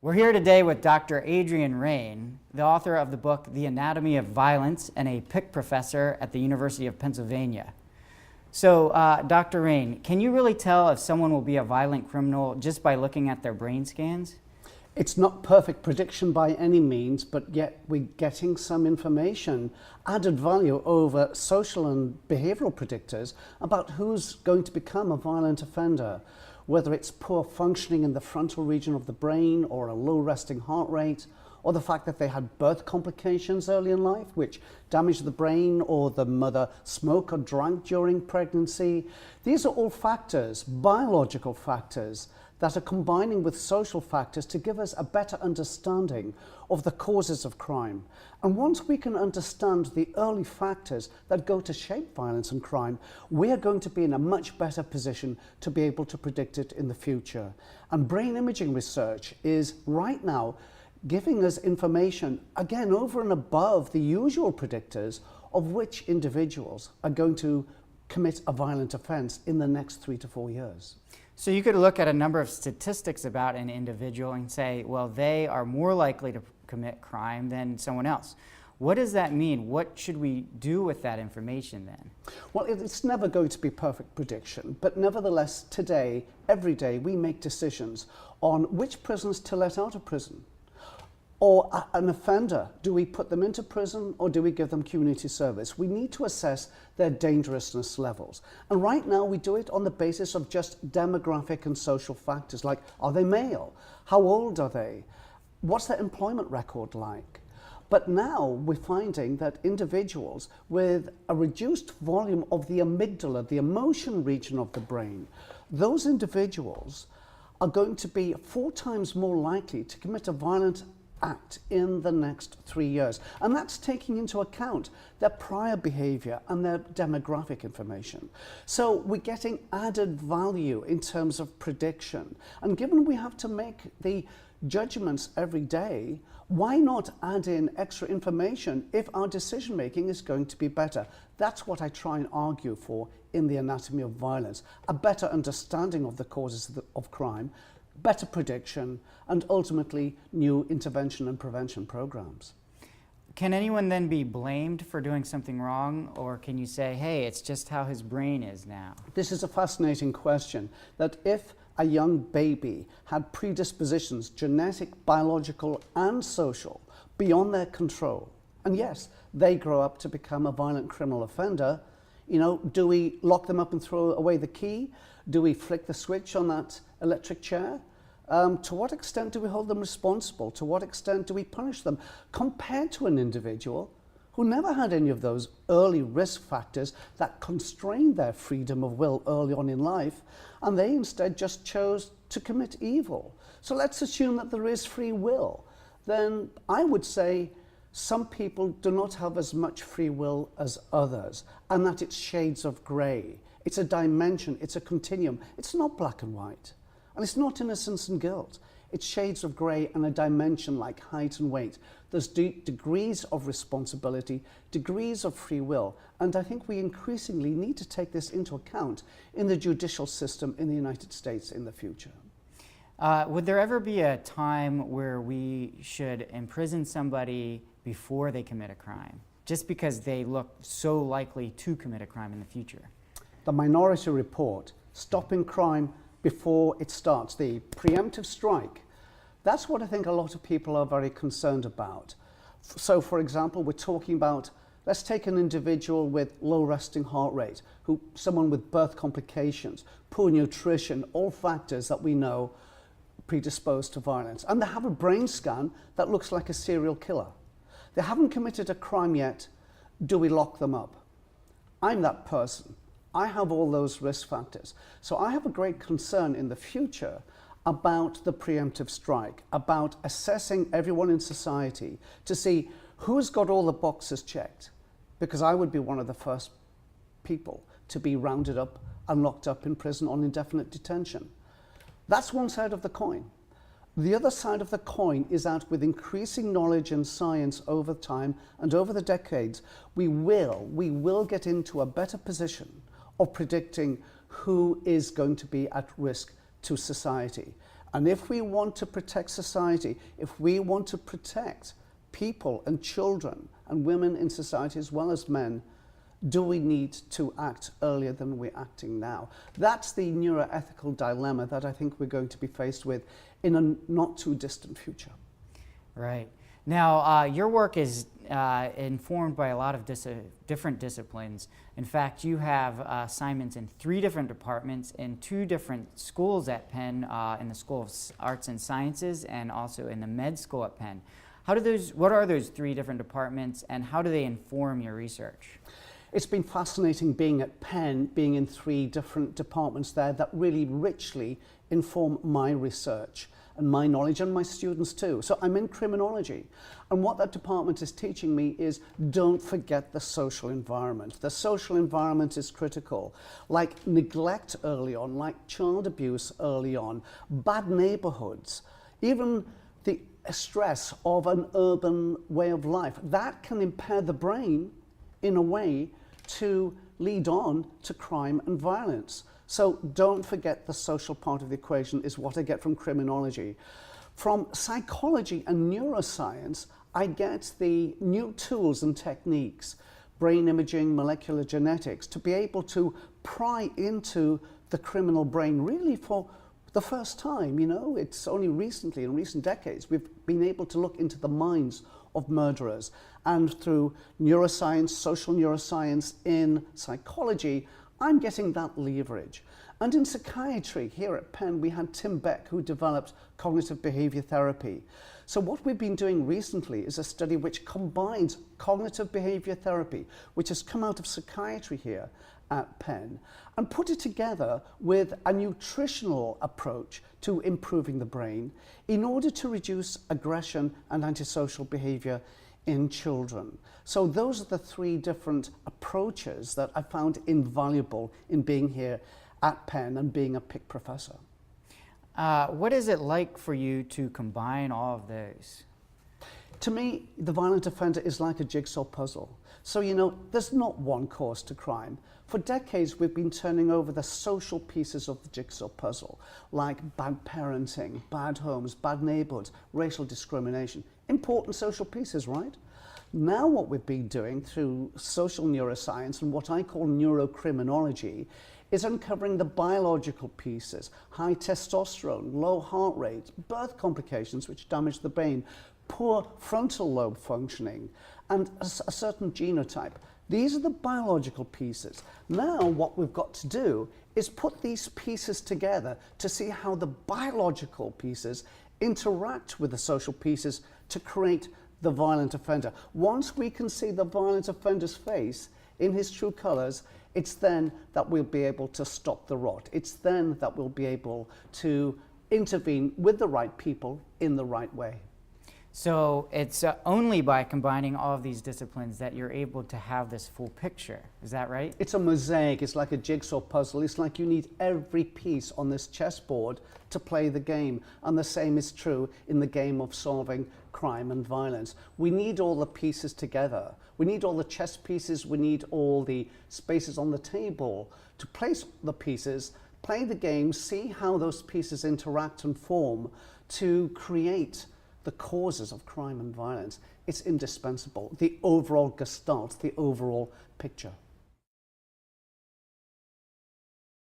We're here today with Dr. Adrian Rain, the author of the book The Anatomy of Violence and a Pick professor at the University of Pennsylvania. So, Dr. Rain, can you really tell if someone will be a violent criminal just by looking at their brain scans? It's not perfect prediction by any means, but yet we're getting some information, added value over social and behavioral predictors about who's going to become a violent offender, whether it's poor functioning in the frontal region of the brain or a low resting heart rate, or the fact that they had birth complications early in life which damaged the brain, or the mother smoked or drank during pregnancy. These are all factors, biological factors, that are combining with social factors to give us a better understanding of the causes of crime. And once we can understand the early factors that go to shape violence and crime, we are going to be in a much better position to be able to predict it in the future. And brain imaging research is right now giving us information, again, over and above the usual predictors of which individuals are going to commit a violent offense in the next 3 to 4 years. So you could look at a number of statistics about an individual and say, well, they are more likely to commit crime than someone else. What does that mean? What should we do with that information then? Well, it's never going to be perfect prediction, but nevertheless, today, every day, we make decisions on which prisoners to let out of prison. Or an offender, do we put them into prison or do we give them community service? We need to assess their dangerousness levels. And right now we do it on the basis of just demographic and social factors, like are they male? How old are they? What's their employment record like? But now we're finding that individuals with a reduced volume of the amygdala, the emotion region of the brain, those individuals are going to be 4 times more likely to commit a violent act in the next 3 years. And that's taking into account their prior behavior and their demographic information. So we're getting added value in terms of prediction. And given we have to make the judgments every day, why not add in extra information if our decision making is going to be better? That's what I try and argue for in The Anatomy of Violence, a better understanding of the causes of crime, better prediction, and ultimately new intervention and prevention programs. Can anyone then be blamed for doing something wrong, or can you say, hey, it's just how his brain is now? This is a fascinating question, that if a young baby had predispositions, genetic, biological, and social, beyond their control, and yes, they grow up to become a violent criminal offender, do we lock them up and throw away the key? Do we flick the switch on that electric chair? To what extent do we hold them responsible? To what extent do we punish them? Compared to an individual who never had any of those early risk factors that constrained their freedom of will early on in life, and they instead just chose to commit evil. So let's assume that there is free will. Then I would say some people do not have as much free will as others, and that it's shades of grey. It's a dimension, it's a continuum. It's not black and white. And it's not innocence and guilt. It's shades of grey and a dimension like height and weight. There's degrees of responsibility, degrees of free will. And I think we increasingly need to take this into account in the judicial system in the United States in the future. Would there ever be a time where we should imprison somebody before they commit a crime, just because they look so likely to commit a crime in the future? The Minority Report, Stopping Crime Before It Starts, the preemptive strike, that's what I think a lot of people are very concerned about. So, for example, we're talking about, let's take an individual with low resting heart rate, someone with birth complications, poor nutrition, all factors that we know predisposed to violence. And they have a brain scan that looks like a serial killer. They haven't committed a crime yet. Do we lock them up? I'm that person. I have all those risk factors. So I have a great concern in the future about the preemptive strike, about assessing everyone in society to see who's got all the boxes checked, because I would be one of the first people to be rounded up and locked up in prison on indefinite detention. That's one side of the coin. The other side of the coin is that with increasing knowledge and science over time and over the decades, we will get into a better position of predicting who is going to be at risk to society. And if we want to protect society, if we want to protect people and children and women in society as well as men, do we need to act earlier than we're acting now? That's the neuroethical dilemma that I think we're going to be faced with in a not too distant future. Right. Now, your work is informed by a lot of different disciplines. In fact, you have assignments in 3 different departments in 2 different schools at Penn, in the School of Arts and Sciences and also in the Med School at Penn. What are those 3 different departments, and how do they inform your research? It's been fascinating being at Penn, being in 3 different departments there that really richly inform my research and my knowledge, and my students too. So I'm in criminology, and what that department is teaching me is don't forget the social environment. The social environment is critical, like neglect early on, like child abuse early on, bad neighborhoods, even the stress of an urban way of life. That can impair the brain in a way to lead on to crime and violence. So don't forget the social part of the equation is what I get from criminology. From psychology and neuroscience, I get the new tools and techniques, brain imaging, molecular genetics, to be able to pry into the criminal brain really for the first time. You know, it's only recently, in recent decades, we've been able to look into the minds of murderers. And through neuroscience, social neuroscience in psychology, I'm getting that leverage. And in psychiatry, here at Penn, we had Tim Beck, who developed cognitive behavior therapy. So what we've been doing recently is a study which combines cognitive behavior therapy, which has come out of psychiatry here at Penn, and put it together with a nutritional approach to improving the brain in order to reduce aggression and antisocial behavior in children. So those are the 3 different approaches that I found invaluable in being here at Penn and being a PIC professor. What is it like for you to combine all of those? To me, the violent offender is like a jigsaw puzzle. So, you know, there's not one cause to crime. For decades, we've been turning over the social pieces of the jigsaw puzzle, like bad parenting, bad homes, bad neighborhoods, racial discrimination. Important social pieces, right? Now what we've been doing through social neuroscience and what I call neurocriminology is uncovering the biological pieces, high testosterone, low heart rate, birth complications which damage the brain, poor frontal lobe functioning, and a certain genotype. These are the biological pieces. Now what we've got to do is put these pieces together to see how the biological pieces interact with the social pieces to create the violent offender. Once we can see the violent offender's face in his true colors, it's then that we'll be able to stop the rot. It's then that we'll be able to intervene with the right people in the right way. So it's only by combining all of these disciplines that you're able to have this full picture. Is that right? It's a mosaic. It's like a jigsaw puzzle. It's like you need every piece on this chessboard to play the game. And the same is true in the game of solving crime and violence. We need all the pieces together. We need all the chess pieces. We need all the spaces on the table to place the pieces, play the game, see how those pieces interact and form to create the causes of crime and violence. It's indispensable. The overall gestalt, the overall picture.